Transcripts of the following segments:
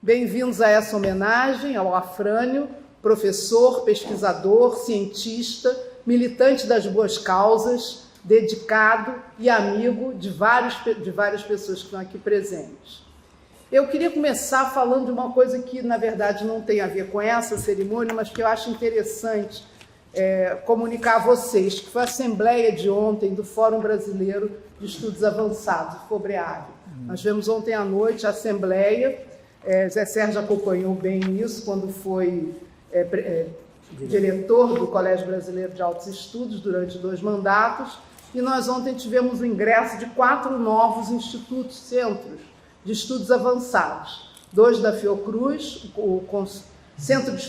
Bem-vindos a essa homenagem ao Afrânio, professor, pesquisador, cientista, militante das boas causas, dedicado e amigo de várias pessoas que estão aqui presentes. Eu queria começar falando de uma coisa que, na verdade, não tem a ver com essa cerimônia, mas que eu acho interessante comunicar a vocês, que foi a assembleia de ontem do Fórum Brasileiro de Estudos Avançados, o FOBREAG. Nós tivemos ontem à noite a assembleia, Zé Sérgio acompanhou bem isso quando foi diretor do Colégio Brasileiro de Altos Estudos durante 2 mandatos, e nós ontem tivemos o ingresso de 4 novos institutos, centros de estudos avançados, 2 da Fiocruz, o Centro de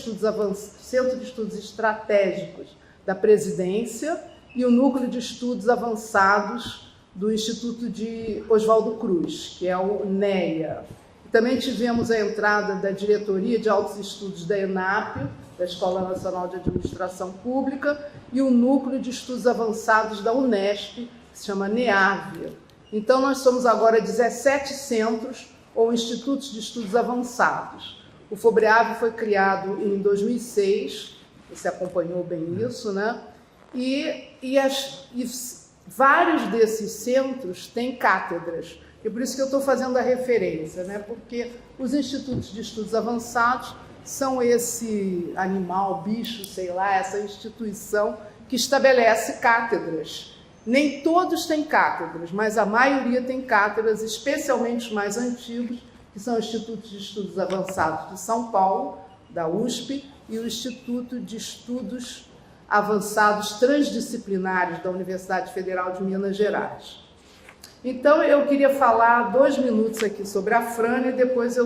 Estudos Estratégicos da Presidência e o Núcleo de Estudos Avançados do Instituto de Oswaldo Cruz, que é o NEA. Também tivemos a entrada da Diretoria de Altos Estudos da ENAP, da Escola Nacional de Administração Pública, e o Núcleo de Estudos Avançados da Unesp, que se chama NEAV. Então, nós somos agora 17 centros ou institutos de estudos avançados. O FOBREAG foi criado em 2006, você acompanhou bem isso, né? E vários desses centros têm cátedras. E por isso que eu estou fazendo a referência, né? Porque os institutos de estudos avançados são esse animal, bicho, sei lá, essa instituição que estabelece cátedras. Nem todos têm cátedras, mas a maioria tem cátedras, especialmente os mais antigos, que são o Instituto de Estudos Avançados de São Paulo, da USP, e o Instituto de Estudos Avançados Transdisciplinares da Universidade Federal de Minas Gerais. Então, eu queria falar 2 minutos aqui sobre a Afrânio e depois,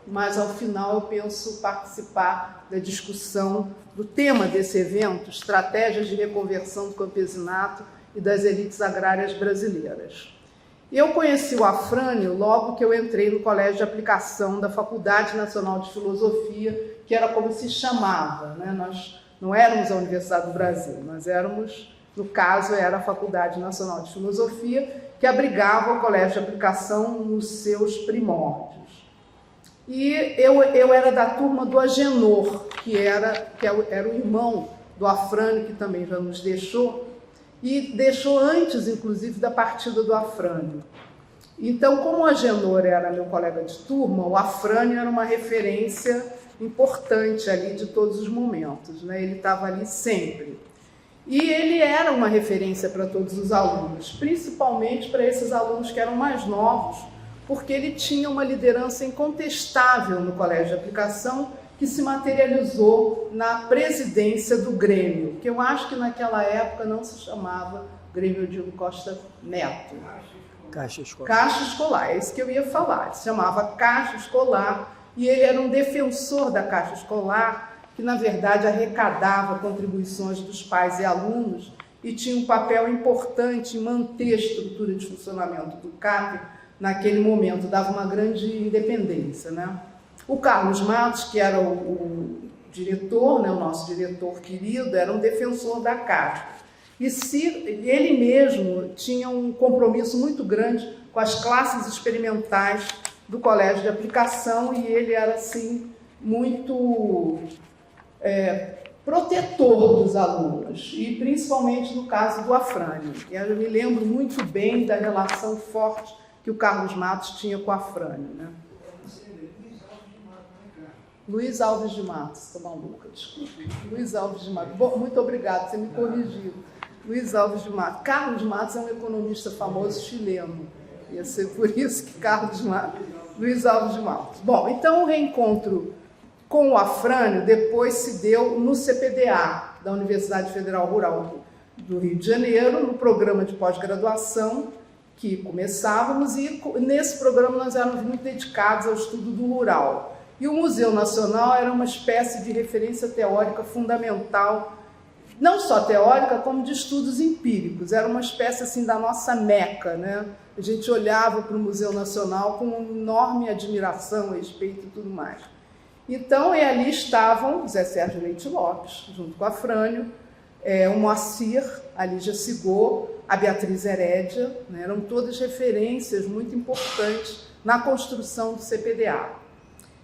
mais ao final, eu penso participar da discussão do tema desse evento, Estratégias de Reconversão do Campesinato e das Elites Agrárias Brasileiras. Eu conheci o Afrânio logo que eu entrei no Colégio de Aplicação da Faculdade Nacional de Filosofia, que era como se chamava, né? Nós não éramos a Universidade do Brasil, nós éramos, no caso, era a Faculdade Nacional de Filosofia, que abrigava o Colégio de Aplicação nos seus primórdios. E eu era da turma do Agenor, que era o irmão do Afrânio, que também já nos deixou, e deixou antes, inclusive, da partida do Afrânio. Então, como o Agenor era meu colega de turma, o Afrânio era uma referência importante ali de todos os momentos, né? Ele estava ali sempre. E ele era uma referência para todos os alunos, principalmente para esses alunos que eram mais novos, porque ele tinha uma liderança incontestável no Colégio de Aplicação, que se materializou na presidência do Grêmio, que eu acho que naquela época não se chamava Grêmio Dilo Costa Neto. Caixa Escolar. Caixa Escolar, é isso que eu ia falar. Se chamava Caixa Escolar, e ele era um defensor da Caixa Escolar, que na verdade arrecadava contribuições dos pais e alunos e tinha um papel importante em manter a estrutura de funcionamento do CAP naquele momento, dava uma grande independência, né? O Carlos Matos, que era o diretor, né, o nosso diretor querido, era um defensor da Caixa. E ele mesmo tinha um compromisso muito grande com as classes experimentais do Colégio de Aplicação, e ele era, assim, muito protetor dos alunos, e principalmente no caso do Afrânio. Eu me lembro muito bem da relação forte que o Carlos Matos tinha com o Afrânio, né? Luiz Alves de Matos, estou maluca, desculpe. Luiz Alves de Matos. Bom, muito obrigado, você me corrigiu. Luiz Alves de Matos. Carlos Matos é um economista famoso chileno. Ia ser por isso que Carlos Matos. Luiz Alves de Matos. Bom, então o reencontro com o Afrânio depois se deu no CPDA, da Universidade Federal Rural do Rio de Janeiro, no programa de pós-graduação que começávamos, e nesse programa nós éramos muito dedicados ao estudo do rural. E o Museu Nacional era uma espécie de referência teórica fundamental, não só teórica, como de estudos empíricos. Era uma espécie assim da nossa meca, né? A gente olhava para o Museu Nacional com enorme admiração, respeito e tudo mais. Então, ali estavam Zé Sérgio Leite Lopes, junto com a Afrânio, o Moacir, a Lígia Sigô, a Beatriz Herédia, né? Eram todas referências muito importantes na construção do CPDA.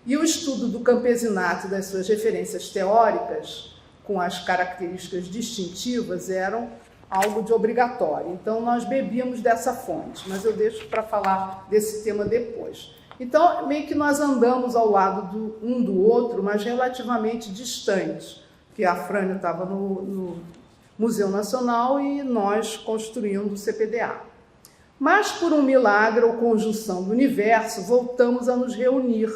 E o estudo do campesinato e das suas referências teóricas, com as características distintivas, eram algo de obrigatório. Então, nós bebíamos dessa fonte, mas eu deixo para falar desse tema depois. Então, meio que nós andamos ao lado um do outro, mas relativamente distantes, porque a Afrânio estava no Museu Nacional e nós construindo o CPDA. Mas, por um milagre ou conjunção do universo, voltamos a nos reunir.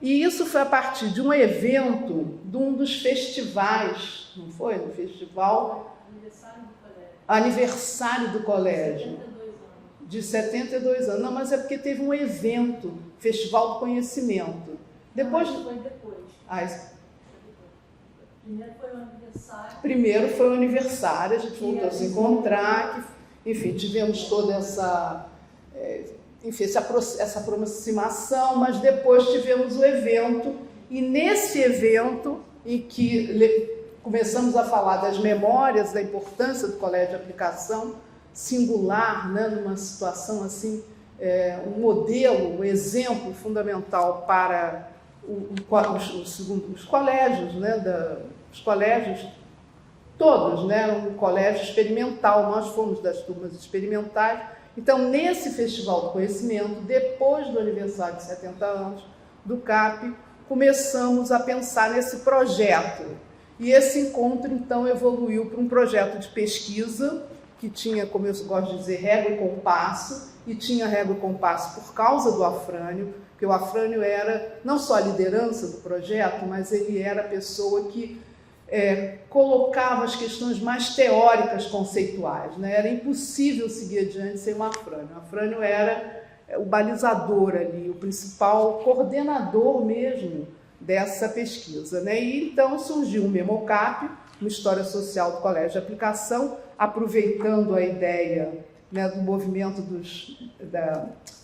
E isso foi a partir de um evento, de um dos festivais, não foi? No festival... Aniversário do colégio. De 72 anos. Não, mas é porque teve um evento, Festival do Conhecimento. Depois... Não, foi depois. Primeiro foi o aniversário. Primeiro foi o aniversário, a gente voltou a se encontrar, enfim, tivemos toda essa aproximação, mas depois tivemos o evento, e nesse evento, em que começamos a falar das memórias, da importância do colégio de aplicação, singular, né, numa situação assim, um modelo, um exemplo fundamental para os colégios, né, os colégios todos, né, era um colégio experimental, nós fomos das turmas experimentais. Então, nesse Festival do Conhecimento, depois do aniversário de 70 anos do CAP, começamos a pensar nesse projeto. E esse encontro, então, evoluiu para um projeto de pesquisa que tinha, como eu gosto de dizer, régua e compasso, e tinha régua e compasso por causa do Afrânio, porque o Afrânio era não só a liderança do projeto, mas ele era a pessoa que colocava as questões mais teóricas, conceituais, né? Era impossível seguir adiante sem o Afrânio. O Afrânio era o balizador ali, o principal coordenador mesmo dessa pesquisa, né? E então surgiu o Memocap, uma história social do Colégio de Aplicação, aproveitando a ideia, né, do movimento dos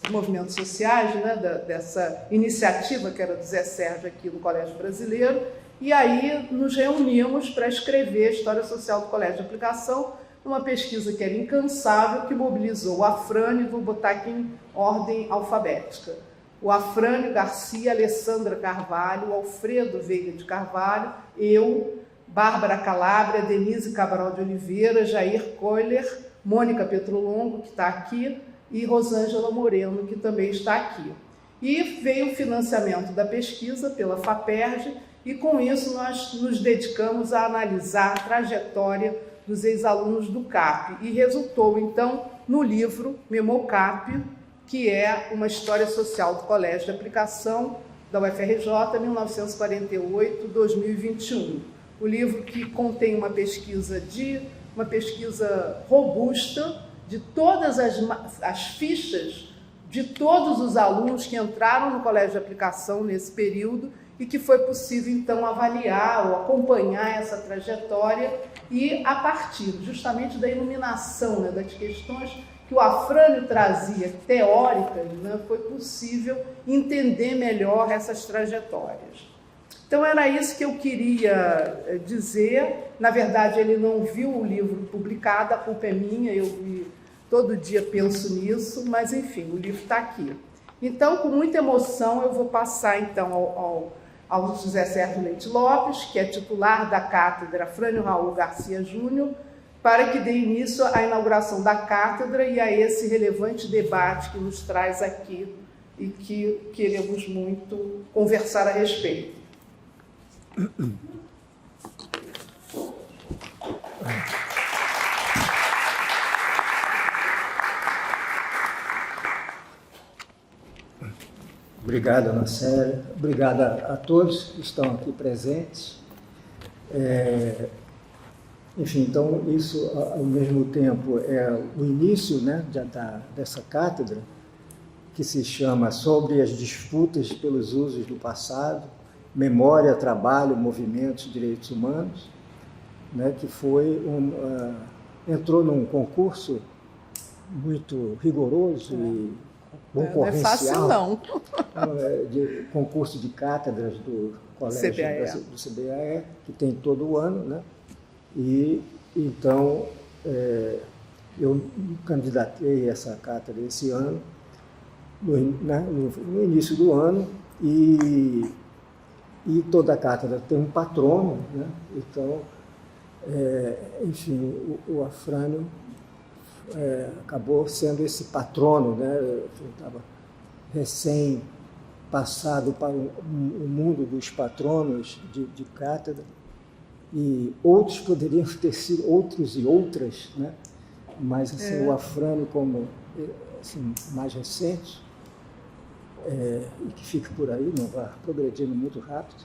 movimentos sociais, né, dessa iniciativa que era do Zé Sérgio aqui no Colégio Brasileiro, e aí nos reunimos para escrever a história social do Colégio de Aplicação, uma pesquisa que era incansável, que mobilizou o Afrânio, vou botar aqui em ordem alfabética, o Afrânio Garcia, Alessandra Carvalho, Alfredo Veiga de Carvalho, eu, Bárbara Calabria, Denise Cabral de Oliveira, Jair Coiler, Mônica Petrolongo, que está aqui, e Rosângela Moreno, que também está aqui. E veio o financiamento da pesquisa pela FAPERJ, e com isso nós nos dedicamos a analisar a trajetória dos ex-alunos do CAP. E resultou, então, no livro Memocap, que é uma história social do Colégio de Aplicação da UFRJ, 1948-2021. O livro que contém uma pesquisa robusta de todas as fichas de todos os alunos que entraram no Colégio de Aplicação nesse período e que foi possível, então, avaliar ou acompanhar essa trajetória e, a partir justamente da iluminação, né, das questões que o Afrânio trazia, teóricas, né, foi possível entender melhor essas trajetórias. Então, era isso que eu queria dizer. Na verdade, ele não viu o livro publicado, a culpa é minha, todo dia penso nisso, mas, enfim, o livro está aqui. Então, com muita emoção, eu vou passar, então, ao José Sérgio Leite Lopes, que é titular da cátedra Afrânio Raul Garcia Júnior, para que dê início à inauguração da cátedra e a esse relevante debate que nos traz aqui e que queremos muito conversar a respeito. Obrigado, Ana Célia. Obrigado a todos que estão aqui presentes. Enfim, então, isso, ao mesmo tempo, é o início, né, dessa cátedra, que se chama Sobre as Disputas pelos Usos do Passado, Memória, Trabalho, Movimentos, Direitos Humanos, né, que entrou num concurso muito rigoroso e concorrencial. Não é fácil, não. De concurso de cátedras do Colégio do CBAE, que tem todo o ano, né? E, então, eu me candidatei a essa cátedra esse ano, no início do ano, E toda a cátedra tem um patrono, né? Então, enfim, o Afrânio acabou sendo esse patrono, né? Estava recém passado para o mundo dos patronos de cátedra, e outros poderiam ter sido outros e outras, né? Mas assim, o Afrânio, como assim, mais recente, e que fica por aí, não vai progredindo muito rápido,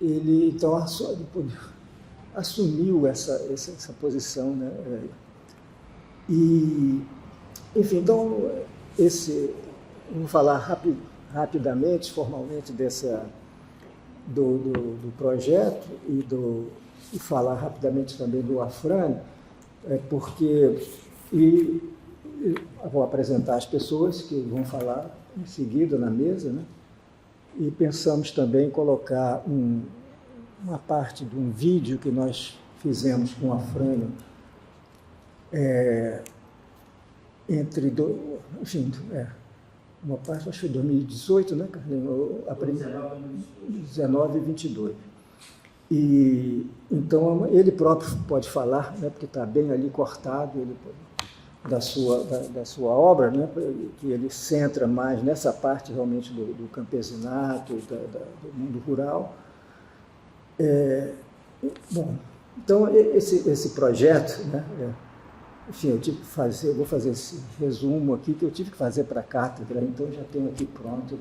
ele então assumiu essa posição, né? E, enfim, então, vamos falar rapidamente, formalmente, do projeto e falar rapidamente também do Afrânio, porque vou apresentar as pessoas que vão falar em seguida na mesa, né? E pensamos também em colocar uma parte de um vídeo que nós fizemos com o Afrânio uma parte, acho que foi 2018, né, Carlinhos? 19 e 22. E, então, ele próprio pode falar, né, porque está bem ali cortado da sua obra, né, que ele centra mais nessa parte realmente do campesinato, do mundo rural. Bom, então, esse projeto, né, enfim, eu tive que fazer, vou fazer esse resumo aqui que eu tive que fazer para a cátedra, então já tenho aqui pronto.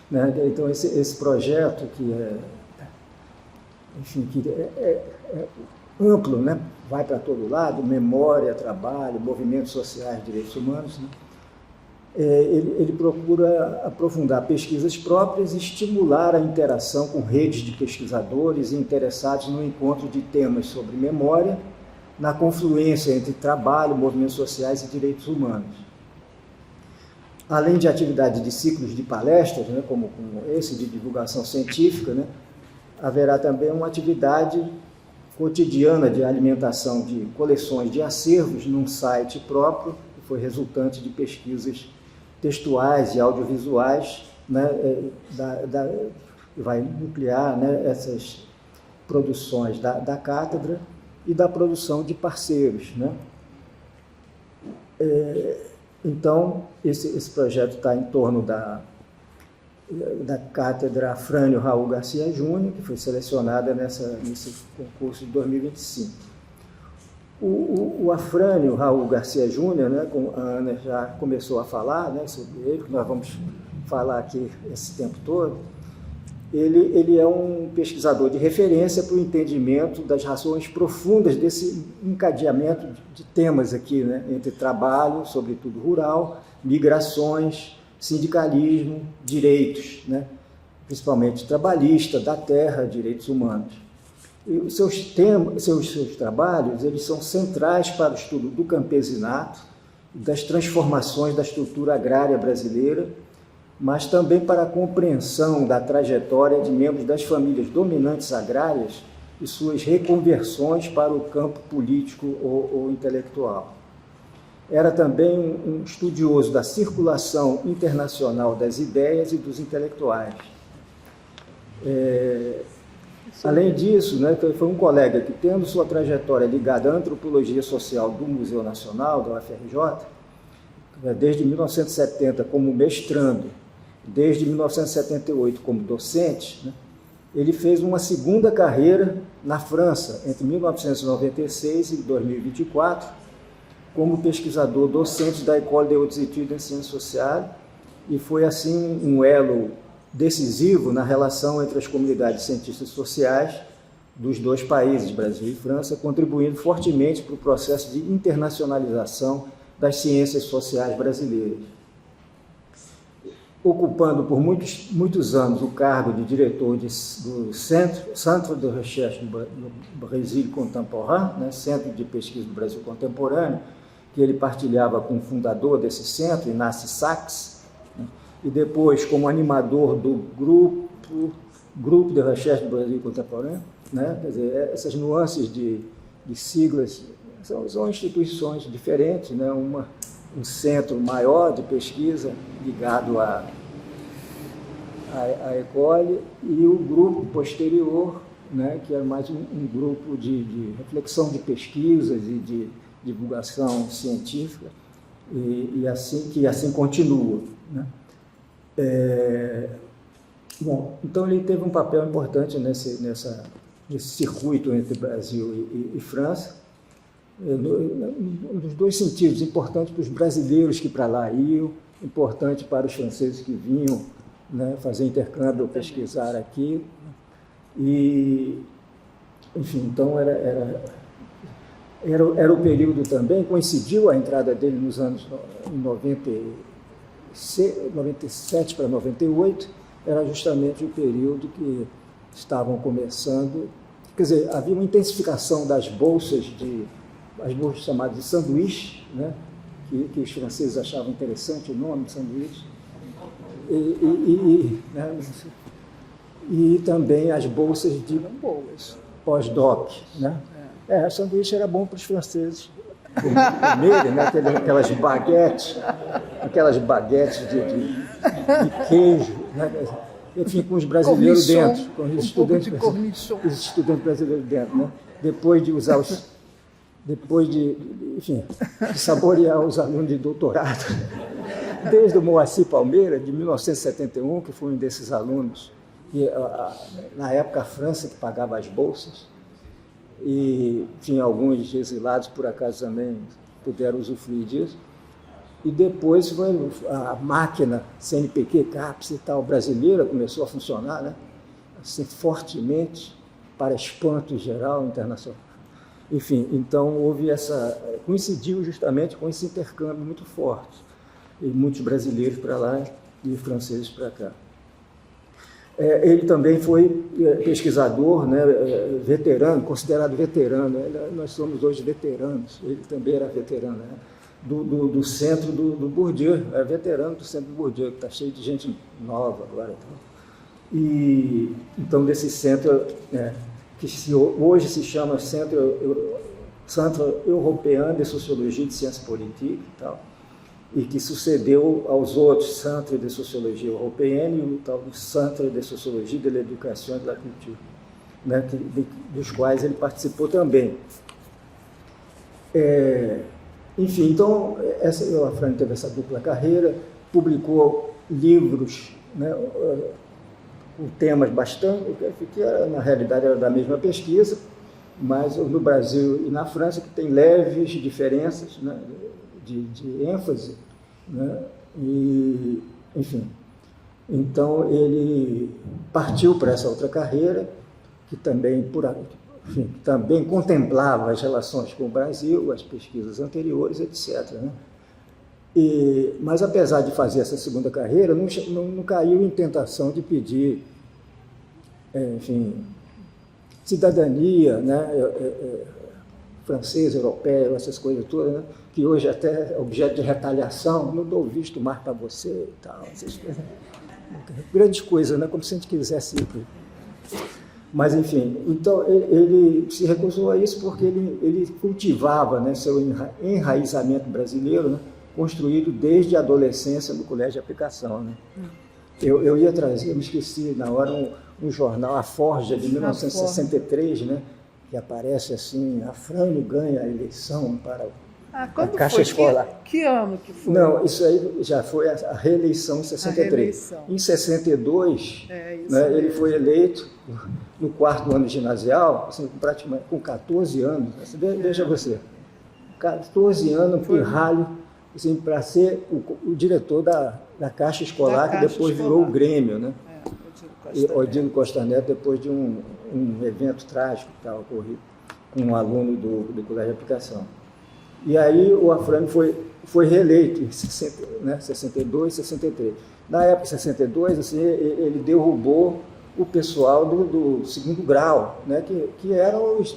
Né? Então, esse projeto que enfim, que é amplo, né? Vai para todo lado, memória, trabalho, movimentos sociais, direitos humanos, né? Ele procura aprofundar pesquisas próprias e estimular a interação com redes de pesquisadores interessados no encontro de temas sobre memória, na confluência entre trabalho, movimentos sociais e direitos humanos. Além de atividade de ciclos de palestras, né, como esse de divulgação científica, né, haverá também uma atividade cotidiana de alimentação de coleções de acervos num site próprio, que foi resultante de pesquisas textuais e audiovisuais, né, vai nuclear, né, essas produções da cátedra e da produção de parceiros, né? Então, esse projeto está em torno da cátedra Afrânio Raul Garcia Júnior, que foi selecionada nesse concurso de 2025. O Afrânio Raul Garcia Júnior, né, como a Ana já começou a falar, né, sobre ele, que nós vamos falar aqui esse tempo todo, ele é um pesquisador de referência para o entendimento das razões profundas desse encadeamento de temas aqui, né, entre trabalho, sobretudo rural, migrações, sindicalismo, direitos, né, principalmente trabalhista, da terra, direitos humanos. E os seus trabalhos, eles são centrais para o estudo do campesinato, das transformações da estrutura agrária brasileira, mas também para a compreensão da trajetória de membros das famílias dominantes agrárias e suas reconversões para o campo político ou intelectual. Era também um estudioso da circulação internacional das ideias e dos intelectuais. Além disso, né, foi um colega que, tendo sua trajetória ligada à antropologia social do Museu Nacional, da UFRJ, desde 1970 como mestrando, desde 1978 como docente, né, ele fez uma segunda carreira na França, entre 1996 e 2024, como pesquisador docente da École des Hautes Études en Sciences Sociales, e foi, assim, um elo decisivo na relação entre as comunidades cientistas sociais dos dois países, Brasil e França, contribuindo fortemente para o processo de internacionalização das ciências sociais brasileiras. Ocupando por muitos anos o cargo de diretor do Centre de Recherche do Brasil Contemporain, né, Centro de Pesquisa do Brasil Contemporâneo, que ele partilhava com o fundador desse centro, Inácio Sachs, né, e depois como animador do Grupo de Recherche do Brasil Contemporâneo, né, quer dizer, essas nuances de siglas são instituições diferentes, né, uma um centro maior de pesquisa ligado à École, e o grupo posterior, né, que era mais um grupo de reflexão de pesquisas e de divulgação científica, e assim continua, né? Bom, então ele teve um papel importante nesse circuito entre Brasil e França, nos dois sentidos: importante para os brasileiros que para lá iam, importante para os franceses que vinham, né, fazer intercâmbio, pesquisar aqui. E, enfim, então era o período também, coincidiu a entrada dele nos anos 97 para 98, era justamente o período que estavam começando, quer dizer, havia uma intensificação das bolsas chamadas de sanduíche, né, que os franceses achavam interessante o nome de sanduíche, e também as bolsas de pós-doc, né? Sanduíche era bom para os franceses comerem, né? Aquelas baguetes de queijo, né? Enfim, com os brasileiros dentro, com os estudantes brasileiros dentro, né? Depois de saborear os alunos de doutorado, desde o Moacir Palmeira, de 1971, que foi um desses alunos, que na época a França que pagava as bolsas, e tinha alguns exilados, por acaso, também puderam usufruir disso. E depois a máquina CNPq, CAPES e tal, brasileira, começou a funcionar, né, assim, fortemente, para espanto geral internacional. Enfim, então houve coincidiu justamente com esse intercâmbio muito forte, e muitos brasileiros para lá e franceses para cá. Ele também foi pesquisador, né, veterano, considerado veterano. Nós somos hoje veteranos, ele também era veterano, né, do centro do Bourdieu, é veterano do centro do Bourdieu, que está cheio de gente nova agora. E então desse centro, que hoje se chama Centro Européen de Sociologie de Sciences Politiques e tal, e que sucedeu aos outros Centre de Sociologie Européenne e o tal do Centre de Sociologie de l'Éducation et de la Culture, né, dos quais ele participou também. Enfim, então, a Fran teve essa dupla carreira, publicou livros, né, com temas bastante, que na realidade era da mesma pesquisa, mas no Brasil e na França, que tem leves diferenças, né, de ênfase, né? E, enfim, então ele partiu para essa outra carreira, que também, também contemplava as relações com o Brasil, as pesquisas anteriores, etc., né? Mas, apesar de fazer essa segunda carreira, não caiu em tentação de pedir, enfim, cidadania, né, francesa, europeia, essas coisas todas, né, que hoje até é objeto de retaliação, não dou visto mais para você e tal, essas coisas. Grandes coisas, né, como se a gente quisesse ir. Mas, enfim, então ele se recusou a isso porque ele cultivava, né, seu enraizamento brasileiro, né, construído desde a adolescência no colégio de aplicação, né. Eu ia trazer, me esqueci na hora, um jornal, A Forja, de 1963, né, que aparece assim: a Frânio ganha a eleição para a Caixa Escolar. Que ano que foi? Não, isso aí já foi a reeleição em 63. Em 62, né, ele foi eleito no 4º ano ginasial, assim, praticamente com 14 anos. Assim, veja você, 14 anos, pirralho, assim, para ser o diretor da Caixa Escolar, que depois virou o Grêmio, né? Odilo Costa Neto, depois de um evento trágico que estava ocorrido com um aluno do Colégio de Aplicação. E aí o Afrânio foi reeleito em 62, 63. Na época de 62, assim, ele derrubou o pessoal do 2º grau, né, que eram os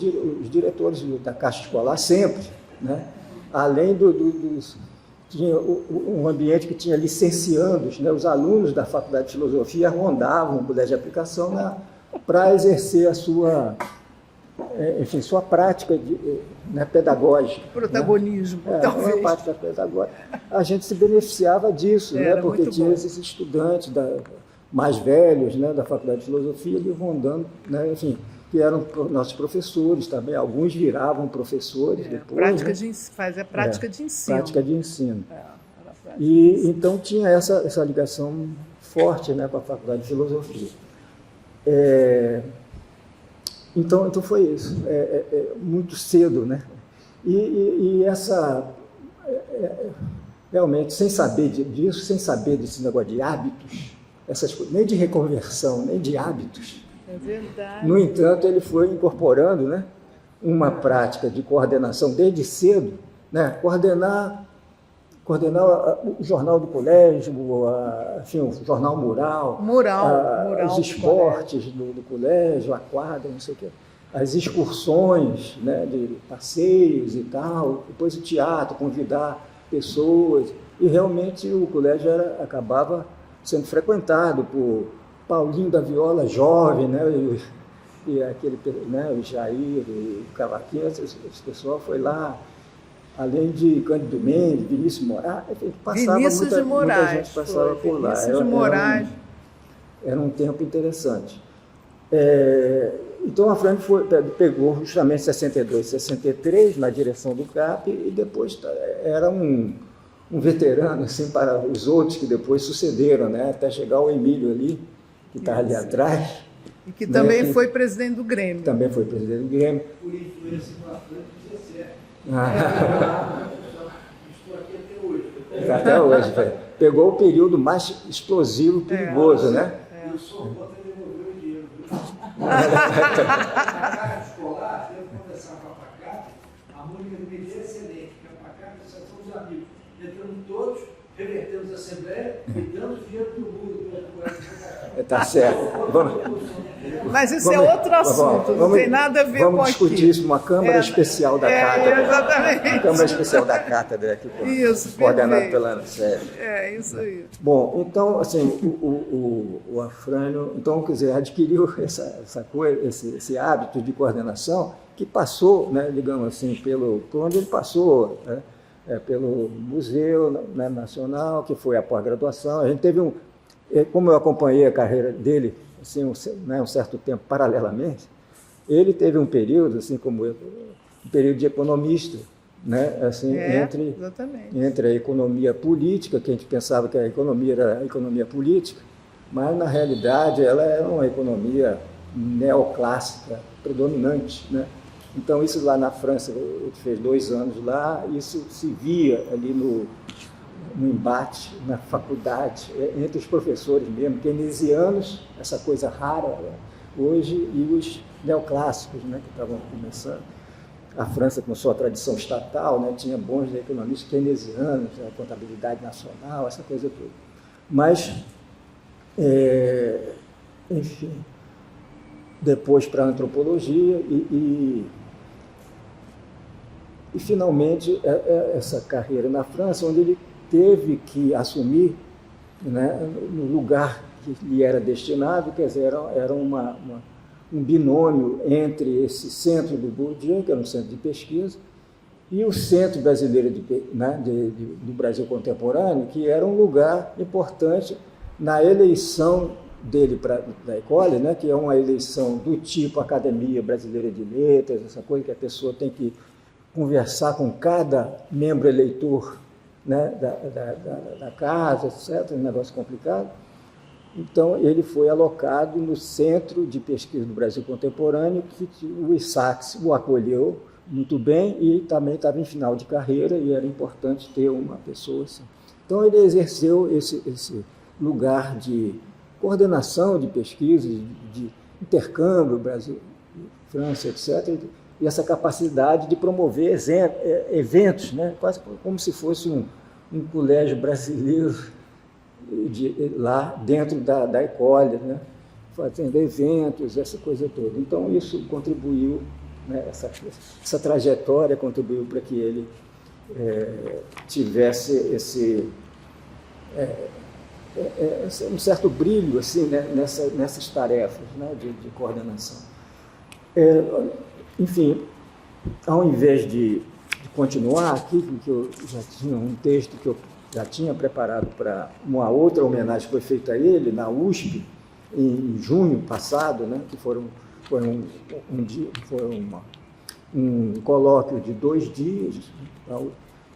diretores da Caixa Escolar sempre, né, além tinha um ambiente que tinha licenciandos, né, os alunos da Faculdade de Filosofia rondavam o colégio de aplicação para exercer a sua enfim, sua prática né, pedagógica. Protagonismo, né? talvez. Uma prática pedagógica. A gente se beneficiava disso, né, porque tinha bom. esses estudantes mais velhos, né, da Faculdade de Filosofia ali rondando, né, enfim, que eram nossos professores também. Alguns viravam professores depois. Fazia prática de ensino. Prática de ensino. E então tinha essa ligação forte, né, com a Faculdade de Filosofia. Então foi isso, muito cedo, né? E realmente, sem saber disso, sem saber desse negócio de hábitos, essas coisas, nem de reconversão, nem de hábitos. É verdade. No entanto, ele foi incorporando, né, uma prática de coordenação desde cedo, né? Coordenar o jornal do colégio, enfim, o jornal mural, os esportes do colégio, a quadra, não sei o quê, as excursões, né, de passeios e tal, depois o teatro, convidar pessoas, e realmente o colégio acabava sendo frequentado por Paulinho da Viola jovem, né, e aquele, né, o Jair, o Cavaquinho, esse pessoal foi lá. Além de Cândido Mendes, Vinícius Moraes, muita gente passava por lá. Era um tempo interessante. Então a Fran pegou justamente 62, 63 na direção do CAP e depois era um veterano assim, para os outros que depois sucederam, né? Até chegar o Emílio ali, que está ali atrás. E que também foi presidente do Grêmio. Também foi presidente do Grêmio. Por influência com a Fran, 17. Estou aqui até hoje. Pegou o período mais explosivo, perigoso, né? Eu sou contra devolver o dinheiro. Na casa escolar, eu conversava com a Pacata, a Mônica de Medeiros é excelente, porque a Pacata só somos amigos. Entramos todos, revertemos a Assembleia e damos dinheiro para o mundo. Tá certo. Mas isso é outro assunto, não tem nada a ver com aqui. Vamos discutir isso numa Câmara Especial da Cátedra. Exatamente. Câmara Especial da Cátedra aqui, coordenado pela Sérgio. Isso aí. Bom, então, assim, o Afrânio, então, quer dizer, adquiriu essa coisa, esse hábito de coordenação que passou, né, digamos assim, por onde ele passou, né, pelo Museu, né, Nacional, que foi a pós-graduação. A gente teve como eu acompanhei a carreira dele, assim, um certo tempo paralelamente, ele teve um período, assim como eu, um período de economista, né, assim, entre a economia política, que a gente pensava que a economia era a economia política, mas na realidade ela era uma economia neoclássica, predominante, né? Então isso lá na França, ele fez 2 anos lá, isso se via ali no embate na faculdade, entre os professores mesmo, keynesianos, essa coisa rara, né, hoje, e os neoclássicos, né, que estavam começando. A França, com sua tradição estatal, né, tinha bons economistas keynesianos, a contabilidade nacional, essa coisa toda. Mas, enfim, depois para a antropologia e finalmente essa carreira na França, onde ele teve que assumir, né, no lugar que lhe era destinado, quer dizer, era um binômio entre esse centro do Bourdieu, que era um centro de pesquisa, e o Centro Brasileiro do Brasil Contemporâneo, que era um lugar importante na eleição dele da École, né, que é uma eleição do tipo Academia Brasileira de Letras, essa coisa que a pessoa tem que conversar com cada membro eleitor, né, da casa, etc., um negócio complicado. Então, ele foi alocado no Centro de Pesquisa do Brasil Contemporâneo, que o ISACS o acolheu muito bem e também estava em final de carreira e era importante ter uma pessoa assim. Então, ele exerceu esse lugar de coordenação de pesquisa, de intercâmbio, Brasil, França, etc., e essa capacidade de promover eventos, né? Quase como se fosse um colégio brasileiro lá dentro da École, né? Fazendo eventos, essa coisa toda. Então, isso contribuiu, né? Essa trajetória contribuiu para que ele tivesse um certo brilho assim, né? nessas tarefas, né? de coordenação. enfim, ao invés de continuar aqui, porque eu já tinha um texto que eu já tinha preparado para uma outra homenagem que foi feita a ele, na USP, em junho passado, né, que foi um colóquio de 2 dias,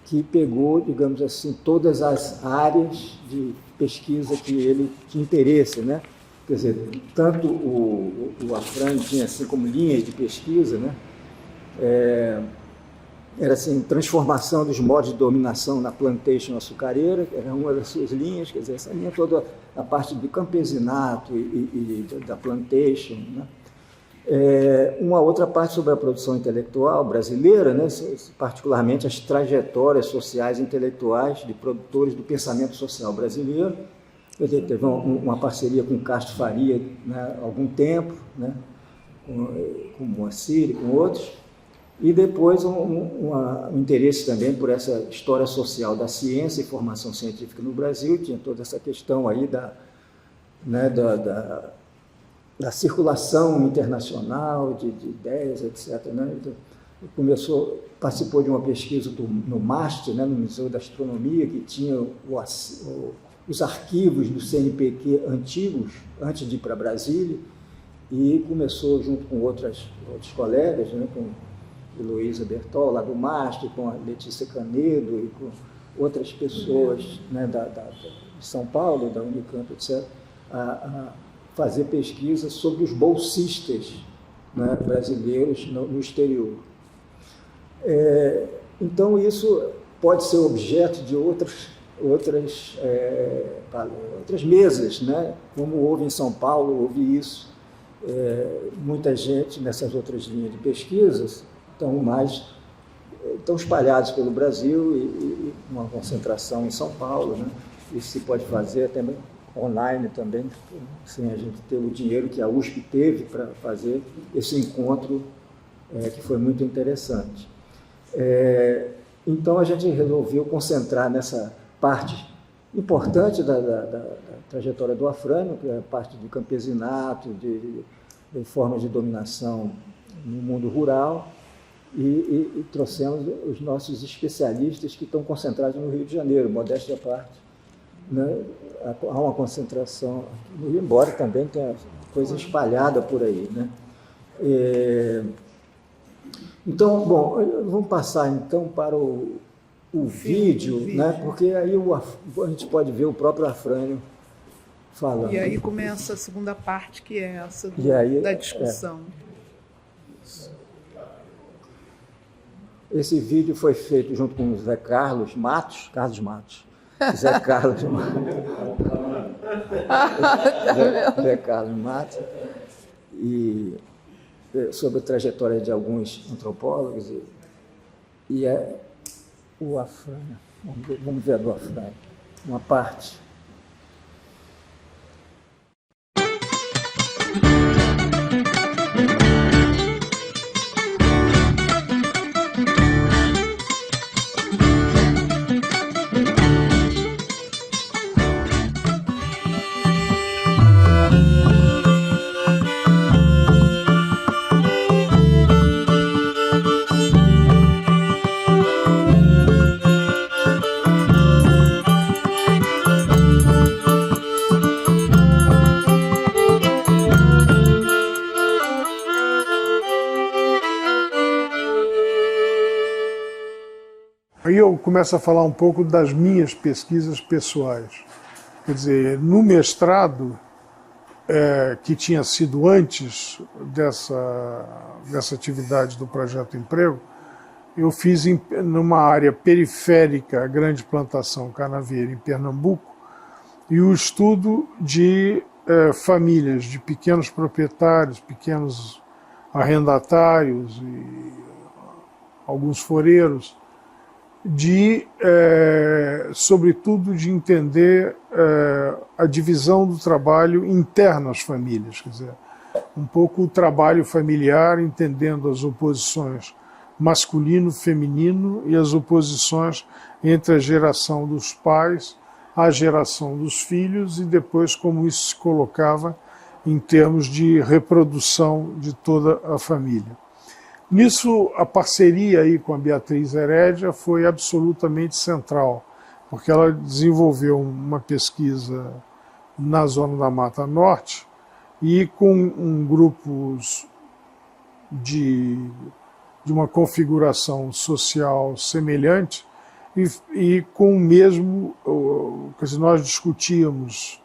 que pegou, digamos assim, todas as áreas de pesquisa que ele tinha interesse, né? Quer dizer, tanto o Afrânio tinha assim como linhas de pesquisa, né? Era assim, transformação dos modos de dominação na plantation açucareira, que era uma das suas linhas, quer dizer, essa linha toda, a parte do campesinato e da plantation, né? Uma outra parte sobre a produção intelectual brasileira, né, particularmente as trajetórias sociais e intelectuais de produtores do pensamento social brasileiro. Ele teve uma parceria com Castro Faria, né, há algum tempo, né, com Moacir e com outros, e depois um interesse também por essa história social da ciência e formação científica no Brasil. Tinha toda essa questão aí da circulação internacional de ideias, etc. Né? Então, participou de uma pesquisa no MAST, né, no Museu da Astronomia, que tinha os arquivos do CNPq antigos, antes de ir para Brasília, e começou, junto com outros colegas, né, com Heloísa Bertol, lá do MAST, com a Letícia Canedo e com outras pessoas, né, de São Paulo, da Unicamp, etc., a fazer pesquisa sobre os bolsistas, né, brasileiros no exterior. Então, isso pode ser objeto de outras mesas, né? Como houve em São Paulo, houve isso. Muita gente nessas outras linhas de pesquisas estão espalhados pelo Brasil e uma concentração em São Paulo, né? Isso se pode fazer até online também, sem a gente ter o dinheiro que a USP teve para fazer esse encontro, que foi muito interessante. Então, a gente resolveu concentrar nessa parte importante da trajetória do Afrânio, que é a parte do campesinato, de formas de dominação no mundo rural, e trouxemos os nossos especialistas que estão concentrados no Rio de Janeiro, modéstia à parte, né? Há uma concentração no Rio, embora também tenha coisa espalhada por aí, né? Então, bom, vamos passar então para o vídeo, né? Porque aí a gente pode ver o próprio Afrânio falando. E aí começa a segunda parte, que é essa da discussão. Esse vídeo foi feito junto com o Zé Carlos Matos. Zé Carlos Matos, e sobre a trajetória de alguns antropólogos, e é o Afrânio. Vamos ver do Afrânio, uma parte. Aí eu começo a falar um pouco das minhas pesquisas pessoais. Quer dizer, no mestrado, que tinha sido antes dessa atividade do Projeto Emprego, eu fiz numa área periférica, a Grande Plantação Canavieira, em Pernambuco, e o estudo de famílias, de pequenos proprietários, pequenos arrendatários e alguns foreiros, sobretudo de entender a divisão do trabalho interno às famílias, quer dizer, um pouco o trabalho familiar, entendendo as oposições masculino-feminino e as oposições entre a geração dos pais, a geração dos filhos, e depois como isso se colocava em termos de reprodução de toda a família. Nisso, a parceria aí com a Beatriz Herédia foi absolutamente central, porque ela desenvolveu uma pesquisa na zona da Mata Norte e com grupos de uma configuração social semelhante e com o mesmo, quer dizer, nós discutíamos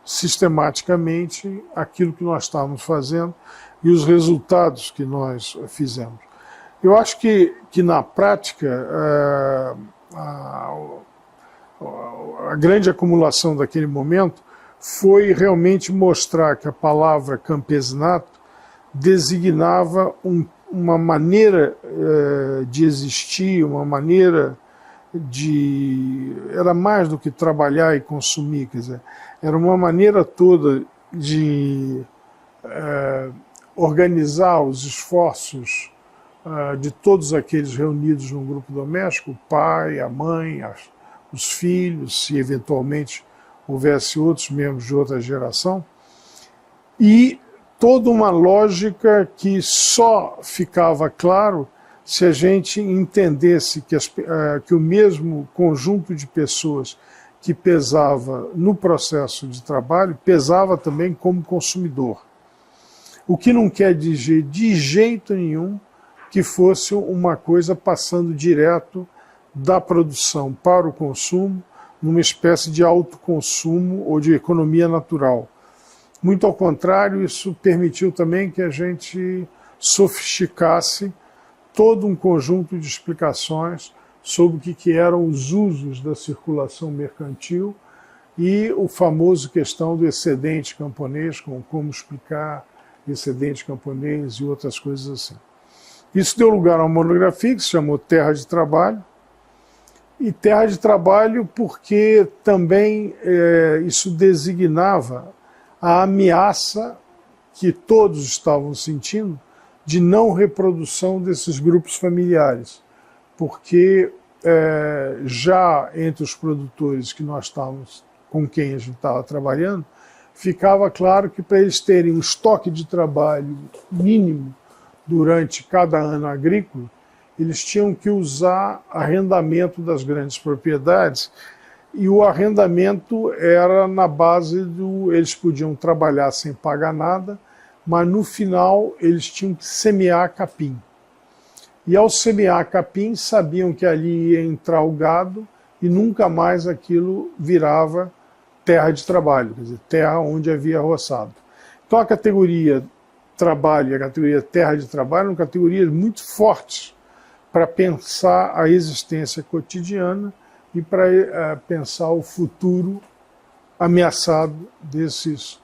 sistematicamente aquilo que nós estávamos fazendo e os resultados que nós fizemos. Eu acho que na prática, a grande acumulação daquele momento foi realmente mostrar que a palavra campesinato designava uma maneira de existir, uma maneira era mais do que trabalhar e consumir, quer dizer, era uma maneira toda de organizar os esforços de todos aqueles reunidos num grupo doméstico, o pai, a mãe, os filhos, se eventualmente houvesse outros membros de outra geração, e toda uma lógica que só ficava claro se a gente entendesse que o mesmo conjunto de pessoas que pesava no processo de trabalho, pesava também como consumidor. O que não quer dizer de jeito nenhum que fosse uma coisa passando direto da produção para o consumo, numa espécie de autoconsumo ou de economia natural. Muito ao contrário, isso permitiu também que a gente sofisticasse todo um conjunto de explicações sobre o que eram os usos da circulação mercantil e o famoso questão do excedente camponês, como explicar excedente camponês e outras coisas assim. Isso deu lugar a uma monografia que se chamou Terra de Trabalho, e Terra de Trabalho porque também isso designava a ameaça que todos estavam sentindo de não reprodução desses grupos familiares, porque já entre os produtores que nós estávamos, com quem a gente estava trabalhando, ficava claro que para eles terem um estoque de trabalho mínimo durante cada ano agrícola, eles tinham que usar arrendamento das grandes propriedades, e o arrendamento era na base eles podiam trabalhar sem pagar nada, mas no final eles tinham que semear capim. E ao semear capim, sabiam que ali ia entrar o gado e nunca mais aquilo virava terra de trabalho, quer dizer, terra onde havia roçado. Então a categoria trabalho e a categoria terra de trabalho são categorias muito fortes para pensar a existência cotidiana e para pensar o futuro ameaçado desses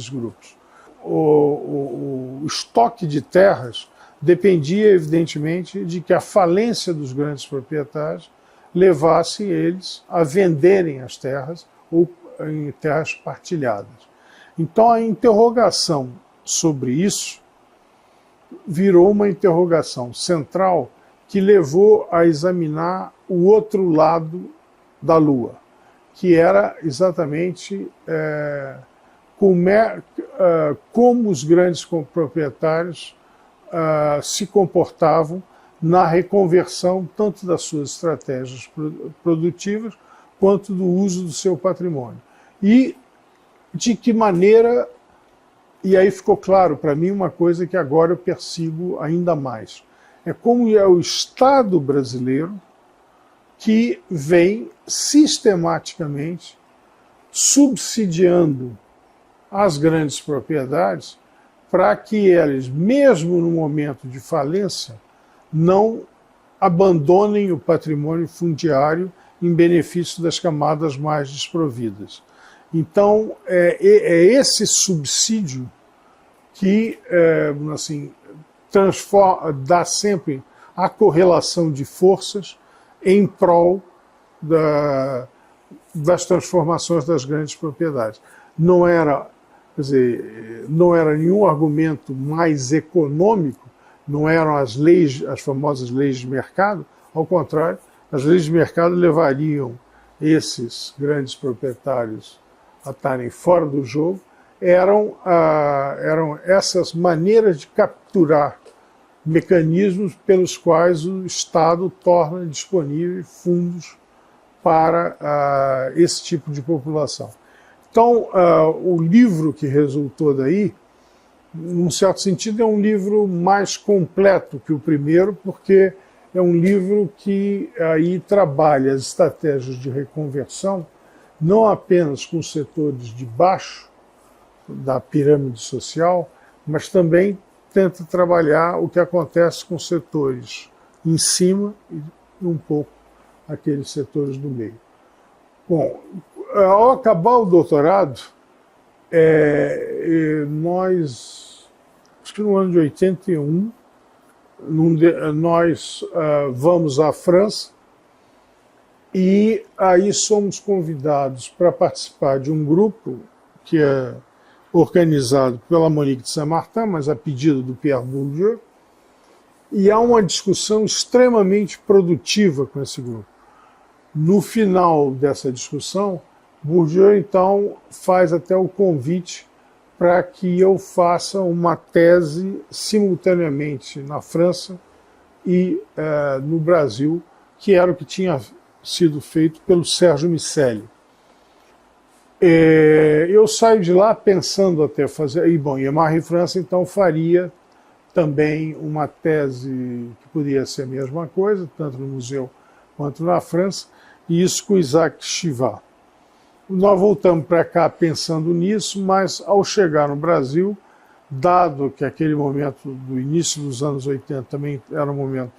grupos. O estoque de terras dependia, evidentemente, de que a falência dos grandes proprietários levasse eles a venderem as terras ou em terras partilhadas. Então a interrogação sobre isso virou uma interrogação central que levou a examinar o outro lado da Lua, que era exatamente como os grandes proprietários se comportavam na reconversão tanto das suas estratégias produtivas quanto do uso do seu patrimônio. E de que maneira, e aí ficou claro para mim uma coisa que agora eu persigo ainda mais, é como é o Estado brasileiro que vem sistematicamente subsidiando as grandes propriedades para que elas, mesmo no momento de falência, não abandonem o patrimônio fundiário em benefício das camadas mais desprovidas. Então, é esse subsídio que dá sempre a correlação de forças em prol das transformações das grandes propriedades. Não era nenhum argumento mais econômico, não eram as famosas leis de mercado, ao contrário, as leis de mercado levariam esses grandes proprietários a estarem fora do jogo, eram essas maneiras de capturar mecanismos pelos quais o Estado torna disponíveis fundos para esse tipo de população. Então, o livro que resultou daí, num certo sentido, é um livro mais completo que o primeiro, porque é um livro que aí trabalha as estratégias de reconversão, não apenas com os setores de baixo da pirâmide social, mas também tenta trabalhar o que acontece com os setores em cima e um pouco aqueles setores do meio. Bom, ao acabar o doutorado, nós, acho que no ano de 81, nós vamos à França e aí somos convidados para participar de um grupo que é organizado pela Monique de Saint-Martin, mas a pedido do Pierre Bourdieu, e há uma discussão extremamente produtiva com esse grupo. No final dessa discussão, Bourdieu, então, faz até o convite para que eu faça uma tese simultaneamente na França e no Brasil, que era o que tinha sido feito pelo Sérgio Miceli. Eu saio de lá pensando até fazer... E, bom, Marie França, então, faria também uma tese que poderia ser a mesma coisa, tanto no museu quanto na França, e isso com Isaac Chivat. Nós voltamos para cá pensando nisso, mas ao chegar no Brasil, dado que aquele momento do início dos anos 80 também era um momento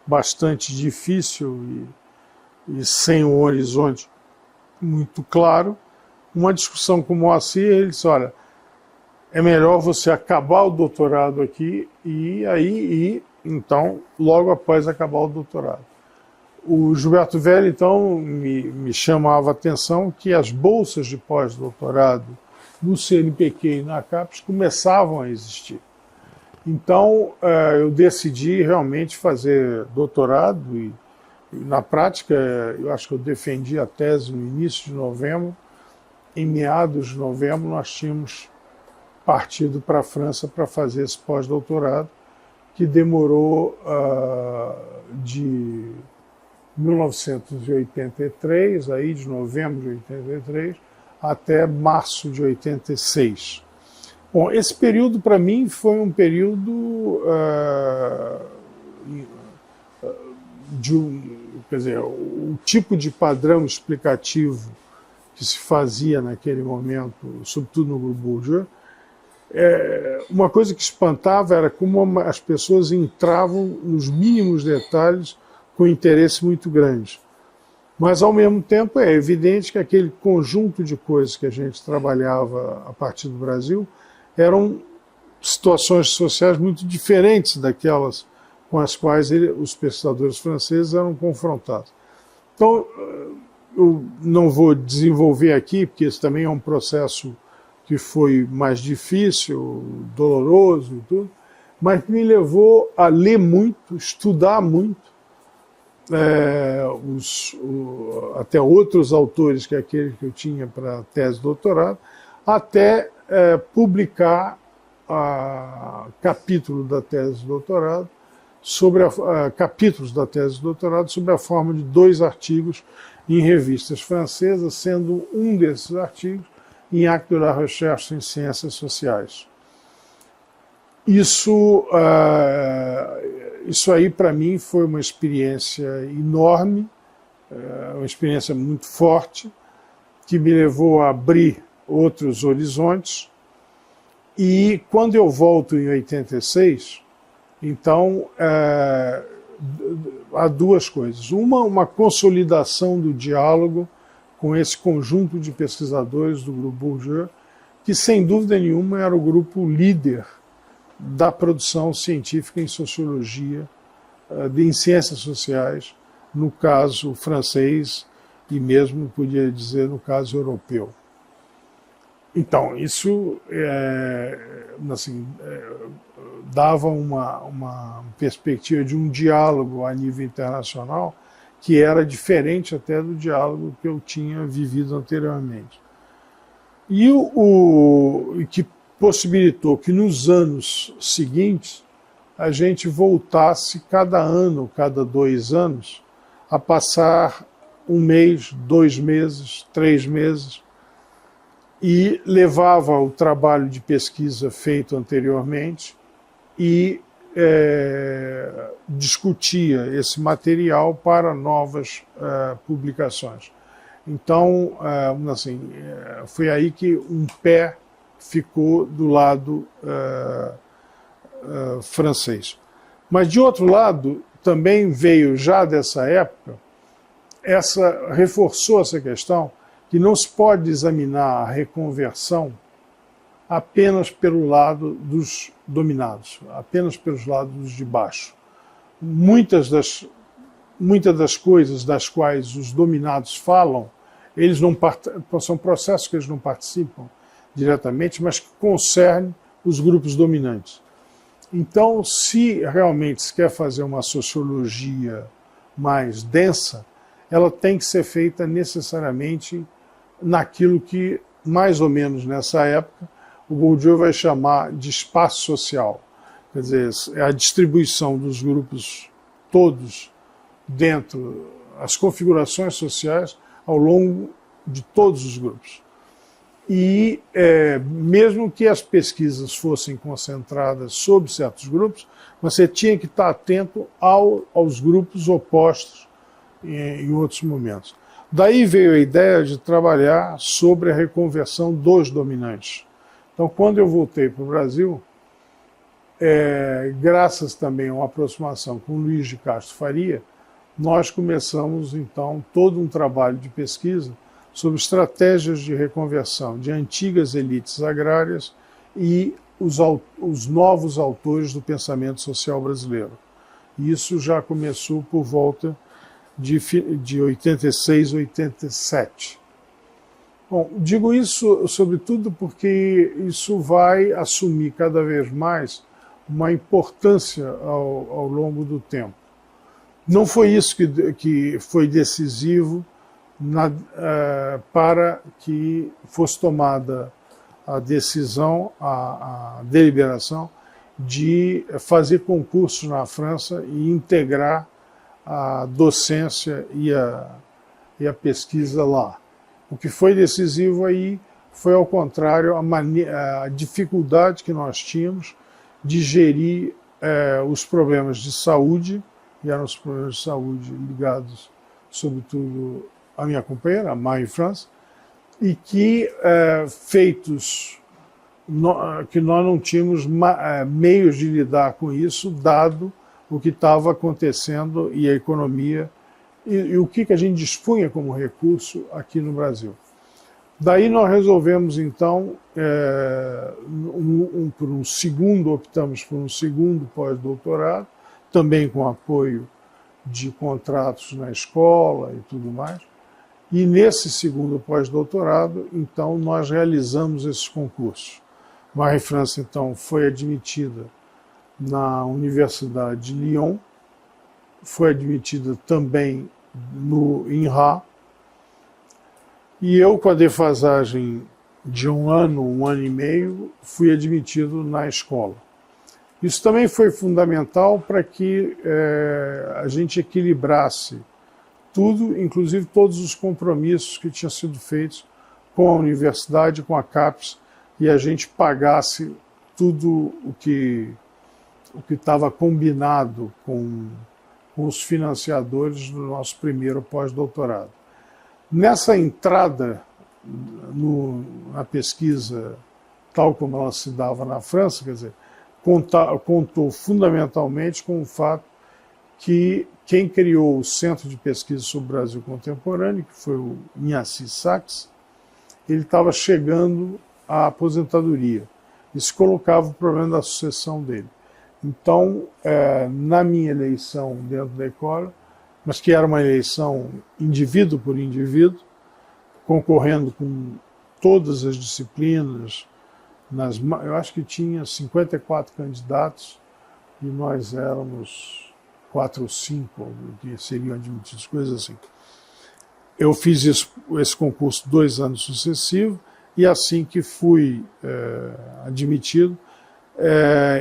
bastante difícil e sem um horizonte muito claro, uma discussão com o Moacir, ele disse, olha, é melhor você acabar o doutorado aqui e aí, então, logo após acabar o doutorado. O Gilberto Velho, então, me chamava a atenção que as bolsas de pós-doutorado no CNPq e na CAPES começavam a existir. Então, eu decidi realmente fazer doutorado e na prática, eu acho que eu defendi a tese no início de novembro. Em meados de novembro, nós tínhamos partido para a França para fazer esse pós-doutorado, que demorou de 1983, aí de novembro de 83, até março de 86. Bom, esse período para mim foi um período quer dizer, o tipo de padrão explicativo que se fazia naquele momento, sobretudo no grupo Bourdieu, uma coisa que espantava era como as pessoas entravam nos mínimos detalhes com interesse muito grande. Mas, ao mesmo tempo, é evidente que aquele conjunto de coisas que a gente trabalhava a partir do Brasil eram situações sociais muito diferentes daquelas com as quais os pesquisadores franceses eram confrontados. Então, eu não vou desenvolver aqui, porque esse também é um processo que foi mais difícil, doloroso e tudo, mas me levou a ler muito, estudar muito, até outros autores que aquele que eu tinha para a tese de doutorado, até publicar capítulo da tese de doutorado, capítulos da tese de doutorado sobre a forma de 2 artigos em revistas francesas, sendo um desses artigos em Actes de la Recherche em Ciências Sociais. Isso aí, para mim, foi uma experiência enorme, uma experiência muito forte, que me levou a abrir outros horizontes. E quando eu volto em 86, então, há 2 coisas. Uma consolidação do diálogo com esse conjunto de pesquisadores do grupo Bourdieu, que sem dúvida nenhuma era o grupo líder da produção científica em sociologia, em ciências sociais, no caso francês e mesmo, podia dizer, no caso europeu. Então, isso dava uma perspectiva de um diálogo a nível internacional que era diferente até do diálogo que eu tinha vivido anteriormente. E que possibilitou que nos anos seguintes a gente voltasse cada ano, cada 2 anos, a passar 1 mês, 2 meses, 3 meses, e levava o trabalho de pesquisa feito anteriormente e discutia esse material para novas publicações. Então, assim, foi aí que um pé ficou do lado francês. Mas, de outro lado, também veio já dessa época, reforçou essa questão que não se pode examinar a reconversão apenas pelo lado dos dominados, apenas pelos lados de baixo. Muitas das coisas das quais os dominados falam, eles não são processos que eles não participam diretamente, mas que concernem os grupos dominantes. Então, se realmente se quer fazer uma sociologia mais densa, ela tem que ser feita necessariamente naquilo que, mais ou menos nessa época, o Bourdieu vai chamar de espaço social. Quer dizer, é a distribuição dos grupos todos dentro, as configurações sociais ao longo de todos os grupos. E mesmo que as pesquisas fossem concentradas sobre certos grupos, você tinha que estar atento aos grupos opostos em outros momentos. Daí veio a ideia de trabalhar sobre a reconversão dos dominantes. Então, quando eu voltei para o Brasil, graças também a uma aproximação com Luiz de Castro Faria, nós começamos, então, todo um trabalho de pesquisa sobre estratégias de reconversão de antigas elites agrárias e os novos autores do pensamento social brasileiro. E isso já começou por volta de 86, 87. Bom, digo isso sobretudo porque isso vai assumir cada vez mais uma importância ao longo do tempo. Não foi isso que foi decisivo para que fosse tomada a decisão, a deliberação de fazer concursos na França e integrar a docência e a pesquisa lá. O que foi decisivo aí foi, ao contrário, a dificuldade que nós tínhamos de gerir os problemas de saúde, e eram os problemas de saúde ligados, sobretudo, à minha companheira, a Marie-France, e que que nós não tínhamos meios de lidar com isso, dado o que estava acontecendo e a economia, e o que a gente dispunha como recurso aqui no Brasil. Daí nós resolvemos, então, optamos por um segundo pós-doutorado, também com apoio de contratos na escola e tudo mais. E nesse segundo pós-doutorado, então, nós realizamos esses concursos. Marie-France, então, foi admitida na Universidade de Lyon, foi admitida também no INRA, e eu, com a defasagem de 1 ano e meio, fui admitido na escola. Isso também foi fundamental para que a gente equilibrasse tudo, inclusive todos os compromissos que tinham sido feitos com a universidade, com a CAPES, e a gente pagasse tudo o que estava combinado com os financiadores do nosso primeiro pós-doutorado. Nessa entrada na pesquisa, tal como ela se dava na França, quer dizer, contou fundamentalmente com o fato que quem criou o Centro de Pesquisa sobre o Brasil Contemporâneo, que foi o Ignacy Sachs, ele estava chegando à aposentadoria e se colocava o problema da sucessão dele. Então, na minha eleição dentro da escola, mas que era uma eleição indivíduo por indivíduo, concorrendo com todas as disciplinas, eu acho que tinha 54 candidatos e nós éramos 4 ou 5 que seriam admitidos, coisas assim. Eu fiz esse concurso 2 anos sucessivos e assim que fui admitido,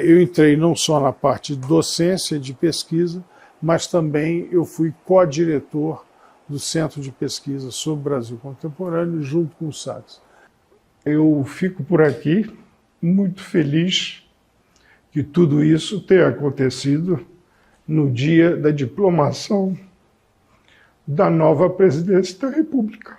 eu entrei não só na parte de docência, de pesquisa, mas também eu fui co-diretor do Centro de Pesquisa sobre o Brasil Contemporâneo, junto com o Sachs. Eu fico por aqui muito feliz que tudo isso tenha acontecido no dia da diplomação da nova presidência da República.